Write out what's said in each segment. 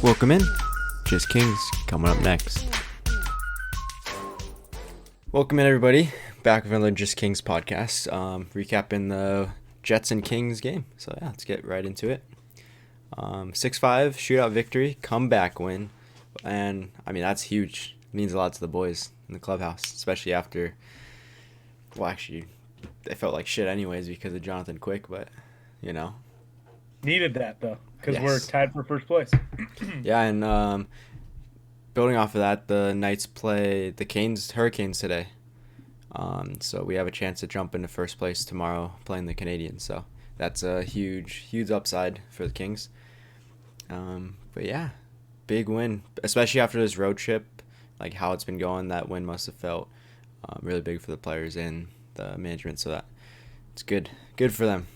Welcome in. Just Kings coming up next. Welcome in, everybody. Back with another Just Kings podcast. Recapping the Jets and Kings game. So yeah, let's get right into it. 6-5 shootout victory, comeback win, and I mean that's huge. It means a lot to the boys in the clubhouse, especially after. Well, actually, they felt like shit anyways because of Jonathan Quick, but you know. Needed that though, because Yes. we're tied for first place. Yeah, and building off of that, the Knights play the Hurricanes today. So we have a chance to jump into first place tomorrow playing the Canadiens. So that's a huge upside for the Kings. But yeah, big win, especially after this road trip, like how it's been going. That win must have felt really big for the players and the management. So that it's good for them.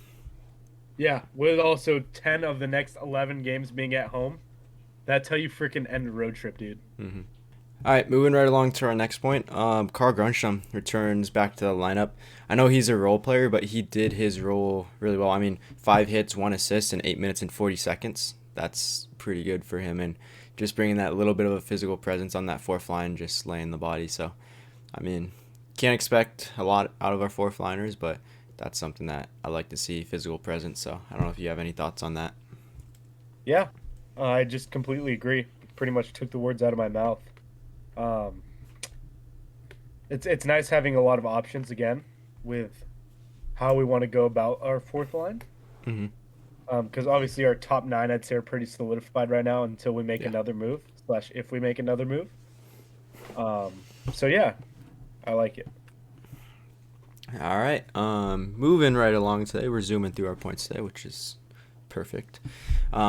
Yeah, with also 10 of the next 11 games being at home. That's how you freaking end a road trip, dude. Mm-hmm. All right, moving right along to our next point. Carl Grundstrom returns back to the lineup. I know he's a role player, but he did his role really well. I mean, 5 hits, 1 assist in 8 minutes and 40 seconds. That's pretty good for him, and just bringing that little bit of a physical presence on that fourth line, just laying the body. So, I mean, can't expect a lot out of our fourth liners, but that's something that I like to see, physical presence. So I don't know if you have any thoughts on that. Yeah, I just completely agree. Pretty much took the words out of my mouth. It's nice having a lot of options again with how we want to go about our fourth line. Because obviously our top 9, I'd say, are pretty solidified right now until we make another move, / if we make another move. So yeah, I like it. All right. Moving right along today, we're zooming through our points today, which is perfect.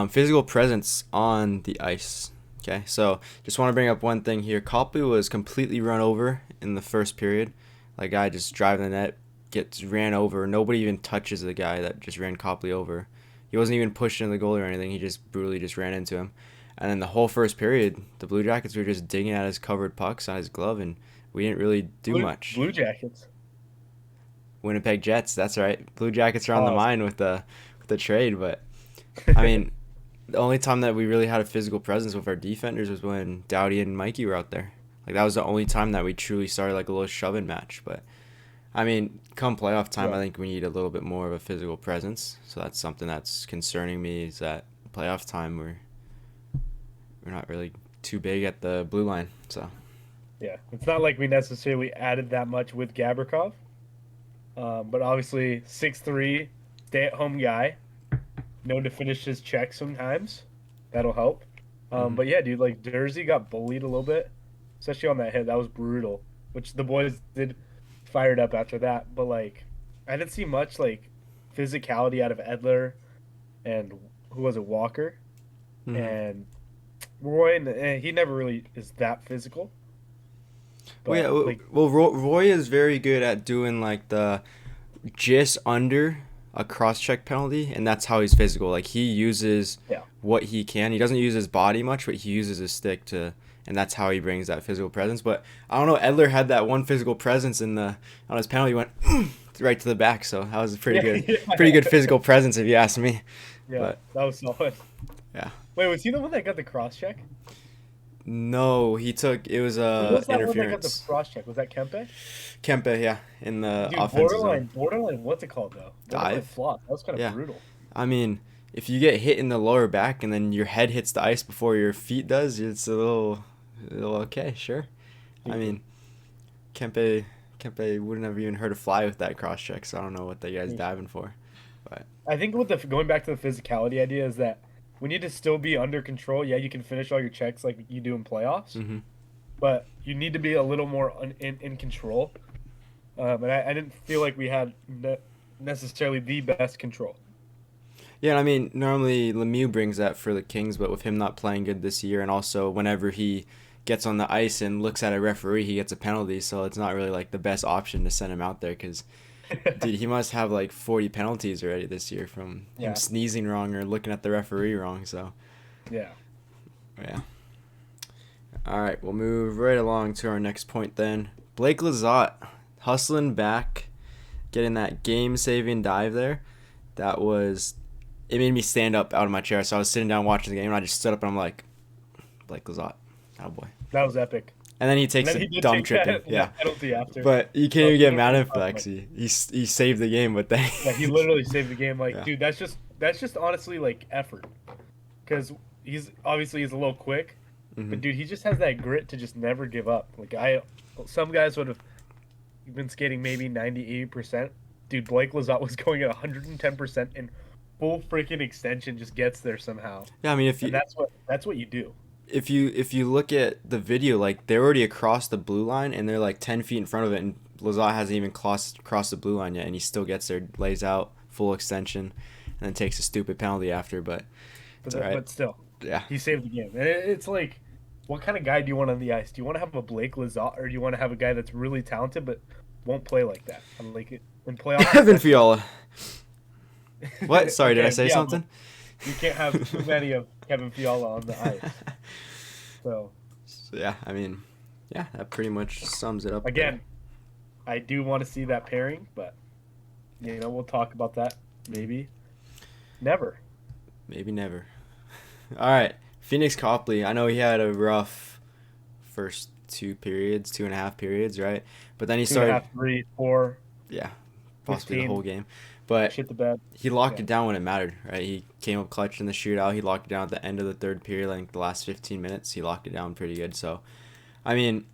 Physical presence on the ice. Okay, so just want to bring up one thing here. Copley was completely run over in the first period. Like, guy just driving the net, gets ran over. Nobody even touches the guy that just ran Copley over. He wasn't even pushed into the goal or anything. He just brutally just ran into him. And then the whole first period, the Blue Jackets were just digging at his covered pucks on his glove, and we didn't really do much. Blue Jackets. Winnipeg Jets, that's right. Blue Jackets are on the mind with the trade, but I mean, the only time that we really had a physical presence with our defenders was when Doughty and Mikey were out there. Like, that was the only time that we truly started like a little shoving match. But I mean, come playoff time, I think we need a little bit more of a physical presence. So that's something that's concerning me, is that playoff time we're not really too big at the blue line. So yeah, it's not like we necessarily added that much with Gavrikov. But obviously 6'3", stay-at-home guy, known to finish his checks sometimes. That'll help. But yeah, dude, like Jersey got bullied a little bit, especially on that hit. That was brutal, which the boys did fired up after that. But like, I didn't see much like physicality out of Edler and who was it, Walker, and Roy. And he never really is that physical. But, Roy is very good at doing like the just under a cross-check penalty, and that's how he's physical. Like, he uses what he can. He doesn't use his body much, but he uses his stick to, and that's how he brings that physical presence. But I don't know, Edler had that one physical presence on his penalty, went right to the back, so that was a pretty good physical presence if you ask me. Yeah, that was solid. Yeah. Wait, was he the one that got the cross-check? No, it was was that interference. one that got the cross-check? Was that Kempe? Kempe, yeah, in the Dude, offensive zone. Borderline, what's it called though? Dive. Flop. That was kind of brutal. I mean, if you get hit in the lower back and then your head hits the ice before your feet does, it's a little okay, sure. I mean, Kempe wouldn't have even hurt a fly with that cross check, so I don't know what that guy's diving for. But I think going back to the physicality idea is that we need to still be under control. Yeah, you can finish all your checks like you do in playoffs, but you need to be a little more in control. And I didn't feel like we had necessarily the best control. Yeah, I mean, normally Lemieux brings that for the Kings, but with him not playing good this year, and also whenever he gets on the ice and looks at a referee, he gets a penalty, so it's not really like the best option to send him out there, because dude, he must have like 40 penalties already this year from him sneezing wrong or looking at the referee wrong. So yeah. All right, we'll move right along to our next point then. Blake Lizotte hustling back, getting that game-saving dive there. It made me stand up out of my chair. So I was sitting down watching the game, and I just stood up, and I'm like, Blake Lizotte. Oh boy. That was epic. And then he And takes then a he did dumb take tripping. Yeah. that penalty after. But you can't Oh, even he get didn't mad really at stop Flex. it. He saved the game, but then Yeah, he literally saved the game. Like, Yeah. dude, that's just honestly like effort, because he's obviously a little quick, but dude, he just has that grit to just never give up. Like some guys would have been skating maybe 90-80%. Dude, Blake Lizotte was going at 110% in full freaking extension, just gets there somehow. Yeah, I mean And that's what you do. if you look at the video, like they're already across the blue line and they're like 10 feet in front of it, and Lizotte hasn't even crossed the blue line yet, and he still gets there, lays out full extension, and then takes a stupid penalty after. But it's all right. But still, Yeah. he saved the game. And it's like, what kind of guy do you want on the ice? Do you want to have a Blake Lizotte, or do you want to have a guy that's really talented but won't play like that? I'm like in playoffs. Evan Fiala. What? Sorry, did I Okay, say yeah, something? You can't have too many of Kevin Fiala on the ice. So Yeah, I mean, yeah, that pretty much sums it up. again, I do want to see that pairing, but we'll talk about that maybe. Never. Maybe never. All right, Phoenix Copley. I know he had a rough first 2.5 periods, right? But then he started 2.5, 3, 4. Yeah, possibly the 15. whole game. But Shit the bed. he locked Yeah. it down when it mattered, right? He came up clutch in the shootout. He locked it down at the end of the third period, like the last 15 minutes. He locked it down pretty good. So, I mean,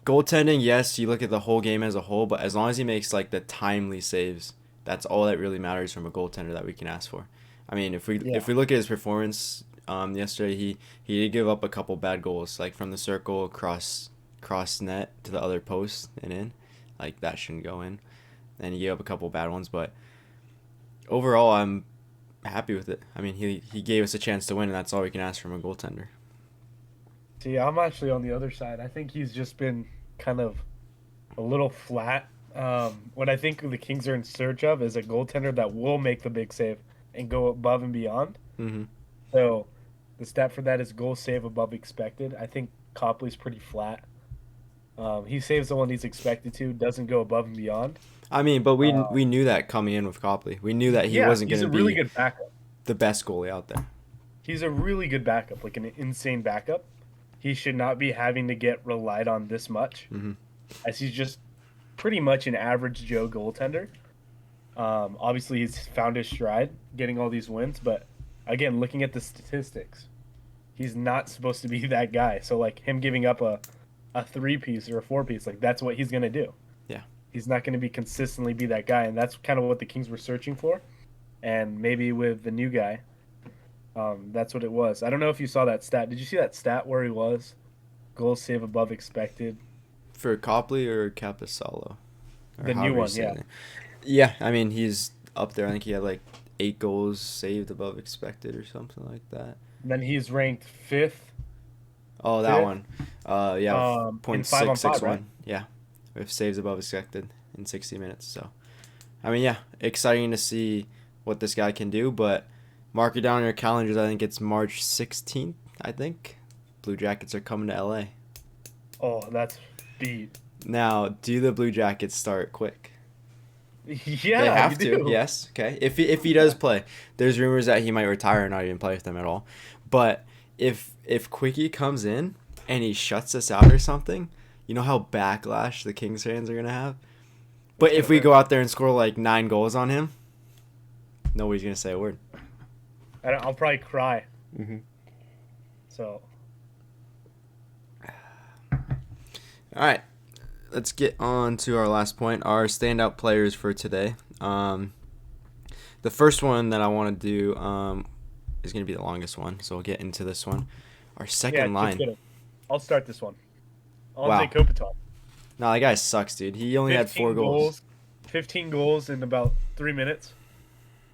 goaltending, yes, you look at the whole game as a whole, but as long as he makes like the timely saves, that's all that really matters from a goaltender that we can ask for. I mean, if we look at his performance yesterday, he did give up a couple bad goals, like from the circle cross net to the other post and in, like that shouldn't go in, and he gave up a couple bad ones, but overall, I'm happy with it. I mean, he gave us a chance to win, and that's all we can ask from a goaltender. See, I'm actually on the other side. I think he's just been kind of a little flat. What I think the Kings are in search of is a goaltender that will make the big save and go above and beyond. Mm-hmm. So the stat for that is goal save above expected. I think Copley's pretty flat. He saves the one he's expected to, doesn't go above and beyond. I mean, but we knew that coming in with Copley. We knew that he wasn't going to be He's a really good backup. the best goalie out there. He's a really good backup, like an insane backup. He should not be having to get relied on this much, as he's just pretty much an average Joe goaltender. Obviously, he's found his stride, getting all these wins, but again, looking at the statistics, he's not supposed to be that guy. So, like, him giving up a 3-piece or a 4-piece, like, that's what he's going to do. Yeah. He's not going to be consistently be that guy, and that's kind of what the Kings were searching for. And maybe with the new guy, that's what it was. I don't know if you saw that stat. Did you see that stat where he was? Goals save above expected. For Copley or Capasalo? The new one, yeah. Yeah, I mean, he's up there. I think he had like 8 goals saved above expected or something like that. And then he's ranked 5th. Oh, that one. Yeah, in 5-on-5, right? Yeah, with saves above expected in 60 minutes. So, I mean, yeah, exciting to see what this guy can do. But mark it down on your calendars. I think it's March 16th, I think. Blue Jackets are coming to LA. Oh, that's beat. Now, do the Blue Jackets start quick? Yeah, They have you to. do. Yes. Okay. If he does play, there's rumors that he might retire and not even play with them at all. But if Quickie comes in and he shuts us out or something, you know how backlash the Kings fans are gonna have. But if we go out there and score like 9 goals on him, nobody's gonna say a word. I'll probably cry. Mm-hmm. So. All right. Let's get on to our last point, our standout players for today. The first one that I want to do is going to be the longest one, so we'll get into this one. Our second line. I'll start this one. Wow. Andre Kopitar. No, that guy sucks, dude. He only had 4 goals. 15 goals in about 3 minutes.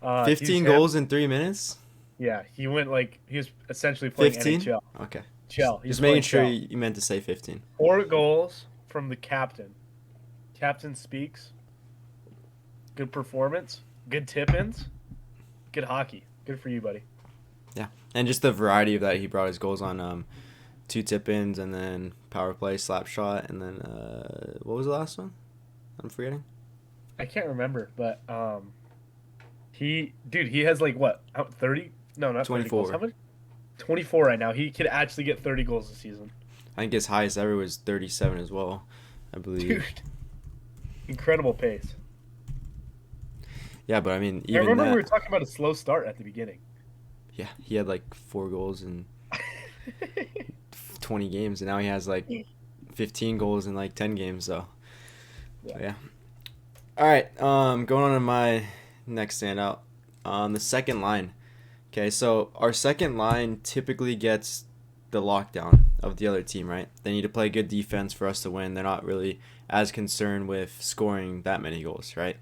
15 goals in 3 minutes? Yeah, he went he was essentially playing 15? NHL. Okay. He's just making sure you meant to say 15. 4 goals from the captain. Captain speaks. Good performance. Good tip-ins. Good hockey. Good for you, buddy. Yeah, and just the variety of that he brought his goals on 2 tip-ins and then power play, slap shot, and then what was the last one? I'm forgetting. I can't remember, but he has 30? No, not 24. 30 goals. How much? 24 right now. He could actually get 30 goals this season. I think his highest ever was 37 as well, I believe. Dude, incredible pace. Yeah, but I mean, I even remember that. we were talking about a slow start at the beginning. Yeah, he had like 4 goals in 20 games, and now he has like 15 goals in like 10 games. So, yeah. All right. Going on to my next standout. The second line. Okay, so our second line typically gets the lockdown of the other team, right? They need to play good defense for us to win. They're not really as concerned with scoring that many goals, right?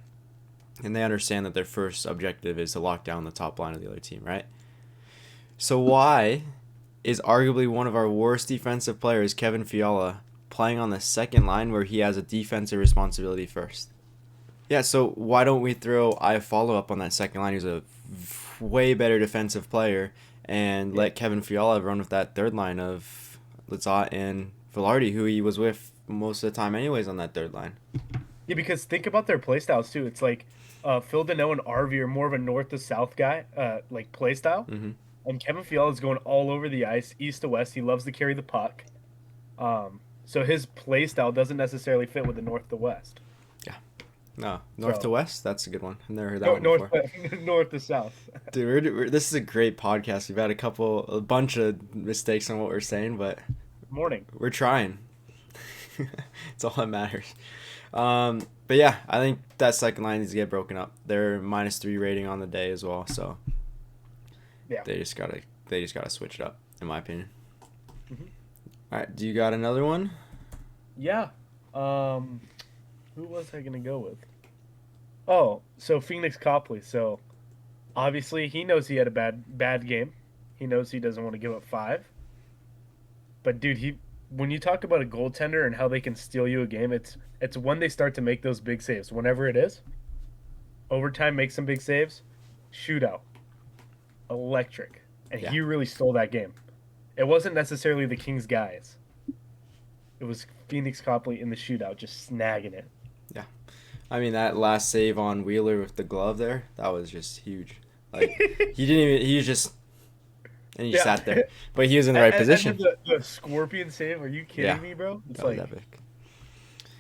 And they understand that their first objective is to lock down the top line of the other team, right? So why is arguably one of our worst defensive players, Kevin Fiala, playing on the second line where he has a defensive responsibility first? Yeah, so why don't we throw Iafallo up on that second line? He's a way better defensive player, and let Kevin Fiala run with that third line of Lizotte and Velarde, who he was with most of the time anyways on that third line. Yeah, because think about their playstyles too. It's like Phil Deneau and RV are more of a north to south guy, like playstyle, and Kevin Fiala is going all over the ice, east to west. He loves to carry the puck, so his playstyle doesn't necessarily fit with the north to west. Yeah, no, north to west. That's a good one. I've never heard that one North before. north to south. Dude, this is a great podcast. We've had a bunch of mistakes on what we're saying, but Morning. we're trying. It's all that matters. But yeah, I think that second line needs to get broken up. They're -3 rating on the day as well, so Yeah. they just gotta switch it up, in my opinion. Mm-hmm. All right, do you got another one? Yeah. Who was I gonna go with? Oh, so Phoenix Copley. So obviously he knows he had a bad game. He knows he doesn't want to give up 5. But dude, when you talk about a goaltender and how they can steal you a game, it's when they start to make those big saves. Whenever it is, overtime, make some big saves, shootout, electric, and he really stole that game. It wasn't necessarily the Kings guys. It was Phoenix Copley in the shootout, just snagging it. Yeah, I mean that last save on Wheeler with the glove there, that was just huge. Like he was just. And he sat there. But he was in the right position. And the scorpion save, are you kidding me, bro? It's that was epic.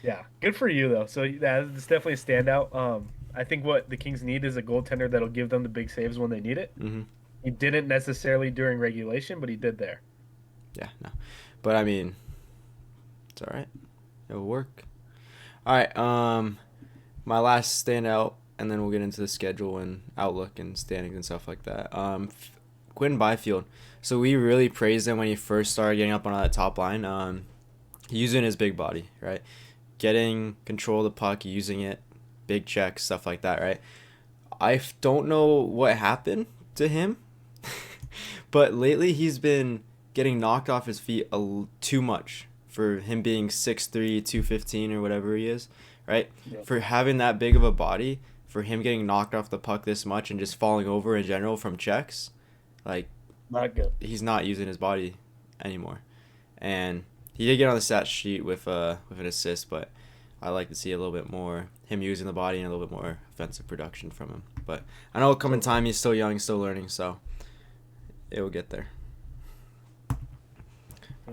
Yeah, good for you, though. So that's definitely a standout. I think what the Kings need is a goaltender that'll give them the big saves when they need it. Mm-hmm. He didn't necessarily during regulation, but he did there. Yeah, no. But, I mean, it's all right. It'll work. All right, my last standout, and then we'll get into the schedule and outlook and standings and stuff like that. Quinn Byfield. So we really praised him when he first started getting up on that top line. Using his big body, right? Getting control of the puck, using it, big checks, stuff like that, right? I don't know what happened to him, but lately he's been getting knocked off his feet too much for him being 6'3", 215 or whatever he is, right? Yeah. For having that big of a body, for him getting knocked off the puck this much and just falling over in general from checks, like, not good. He's not using his body anymore. And he did get on the stat sheet with an assist, but I like to see a little bit more him using the body and a little bit more offensive production from him. But I know it'll come in time. He's still young, still learning, so it will get there.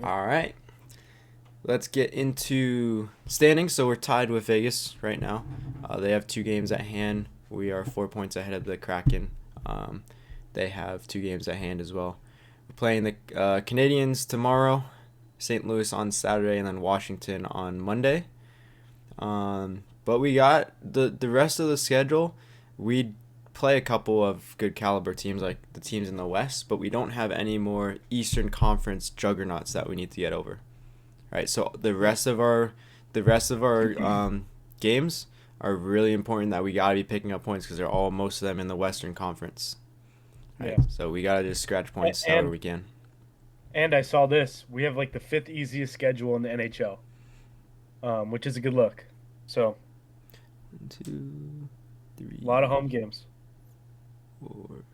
All right. Let's get into standings. So we're tied with Vegas right now. They have 2 games at hand. We are 4 points ahead of the Kraken. They have 2 games at hand as well. We're playing the Canadians tomorrow, St. Louis on Saturday, and then Washington on Monday. But we got the rest of the schedule. We play a couple of good caliber teams, like the teams in the West, but we don't have any more Eastern Conference juggernauts that we need to get over. Right? So the rest of our games are really important that we got to be picking up points because most of them in the Western Conference. Right? Yeah. So we got to just scratch points however we can. And I saw this. We have like the 5th easiest schedule in the NHL, which is a good look. So 1, 2, 3. A lot of home games. 4,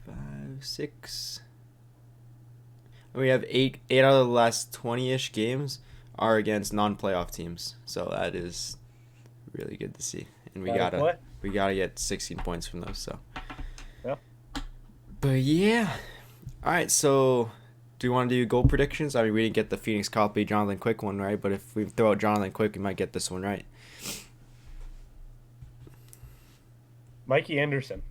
5, 6. We have 8 out of the last 20-ish games are against non-playoff teams. So that is really good to see. And we gotta get 16 points from those. So. Yeah. But yeah, All right, so do you want to do goal predictions? I mean, we didn't get the Phoenix Copley Jonathan Quick one right, but if we throw out Jonathan Quick, we might get this one right. Mikey Anderson.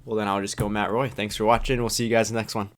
Well, then I'll just go Matt Roy. Thanks for watching. We'll see you guys next one.